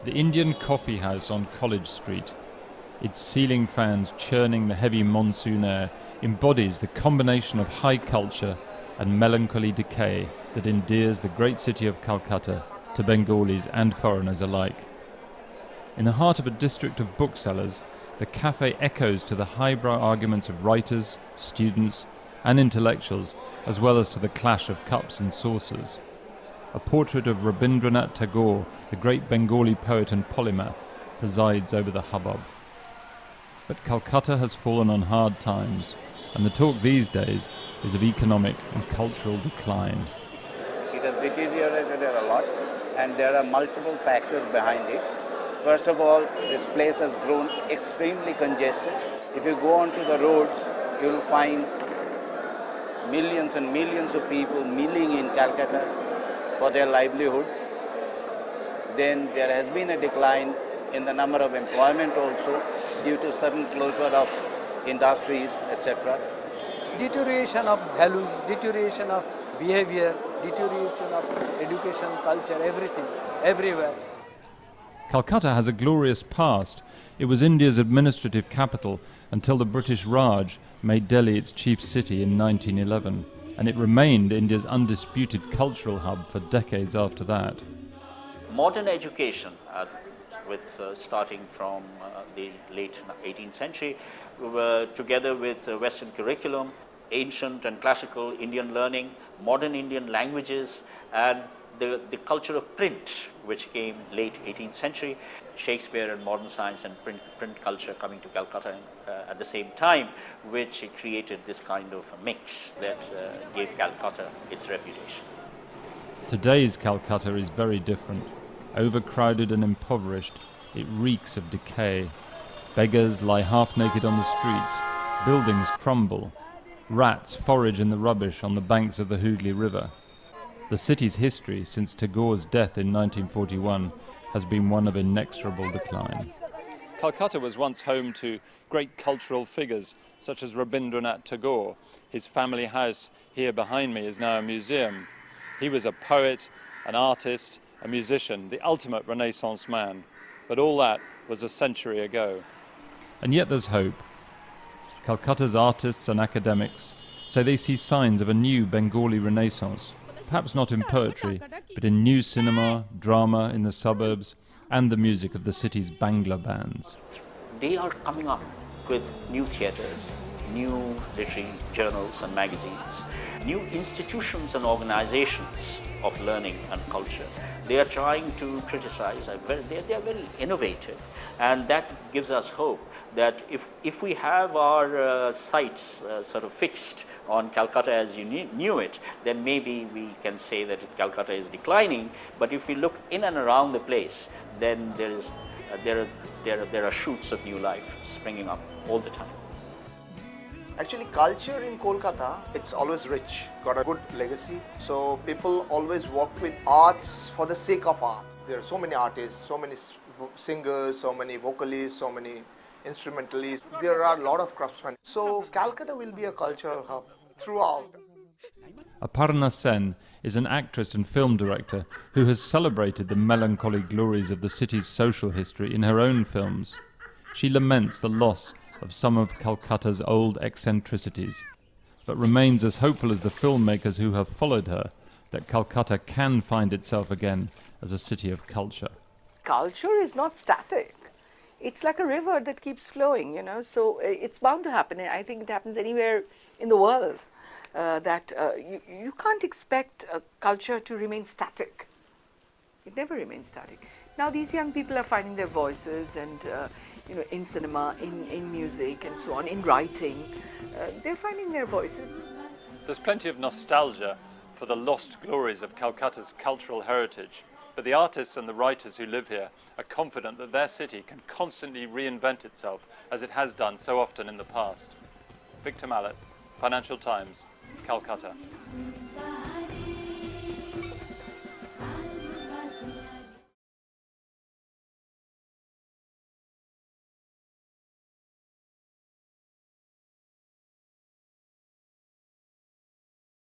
The Indian Coffee House on College Street, its ceiling fans churning the heavy monsoon air, embodies the combination of high culture and melancholy decay that endears the great city of Calcutta to Bengalis and foreigners alike. In the heart of a district of booksellers, the cafe echoes to the highbrow arguments of writers, students, and intellectuals, as well as to the clash of cups and saucers. A portrait of Rabindranath Tagore, the great Bengali poet and polymath, presides over the hubbub. But Calcutta has fallen on hard times, and the talk these days is of economic and cultural decline. It has deteriorated a lot, and there are multiple factors behind it. First of all, this place has grown extremely congested. If you go onto the roads, you will find millions and millions of people milling in Calcutta for their livelihood. Then there has been a decline in the number of employment also due to sudden closure of industries, etc. Deterioration of values, deterioration of behavior, deterioration of education, culture, everything, everywhere. Calcutta has a glorious past. It was India's administrative capital until the British Raj made Delhi its chief city in 1911, and it remained India's undisputed cultural hub for decades after that. Modern education, starting from the late 18th century, together with Western curriculum, ancient and classical Indian learning, modern Indian languages, and the culture of print, which came late 18th century, Shakespeare and modern science and print culture coming to Calcutta at the same time, which created this kind of mix that gave Calcutta its reputation. Today's Calcutta is very different. Overcrowded and impoverished, it reeks of decay. Beggars lie half-naked on the streets, buildings crumble, rats forage in the rubbish on the banks of the Hooghly River. The city's history since Tagore's death in 1941 has been one of inexorable decline. Calcutta was once home to great cultural figures such as Rabindranath Tagore. His family house here behind me is now a museum. He was a poet, an artist, a musician, the ultimate Renaissance man. But all that was a century ago. And yet there's hope. Calcutta's artists and academics say they see signs of a new Bengali Renaissance, perhaps not in poetry, but in new cinema, drama in the suburbs, and the music of the city's Bangla bands. They are coming up with new theatres, new literary journals and magazines, new institutions and organizations of learning and culture. They are trying to criticize, they are very innovative, and that gives us hope that if we have our sights sort of fixed on Calcutta as you knew it, then maybe we can say that Calcutta is declining. But if we look in and around the place, then there are shoots of new life springing up all the time. Actually, culture in Kolkata, it's always rich, got a good legacy. So people always work with arts for the sake of art. There are so many artists, so many singers, so many vocalists, so many instrumentalists. There are a lot of craftsmen. So Calcutta will be a cultural hub throughout. Aparna Sen is an actress and film director who has celebrated the melancholy glories of the city's social history in her own films. She laments the loss of some of Calcutta's old eccentricities, but remains as hopeful as the filmmakers who have followed her that Calcutta can find itself again as a city of culture. Culture is not static. It's like a river that keeps flowing, so it's bound to happen. I think it happens anywhere in the world, you can't expect culture to remain static. It never remains static. Now these young people are finding their voices, and in cinema, in music and so on, in writing, they're finding their voices. There's plenty of nostalgia for the lost glories of Calcutta's cultural heritage, but the artists and the writers who live here are confident that their city can constantly reinvent itself as it has done so often in the past. Victor Mallet, Financial Times, Calcutta.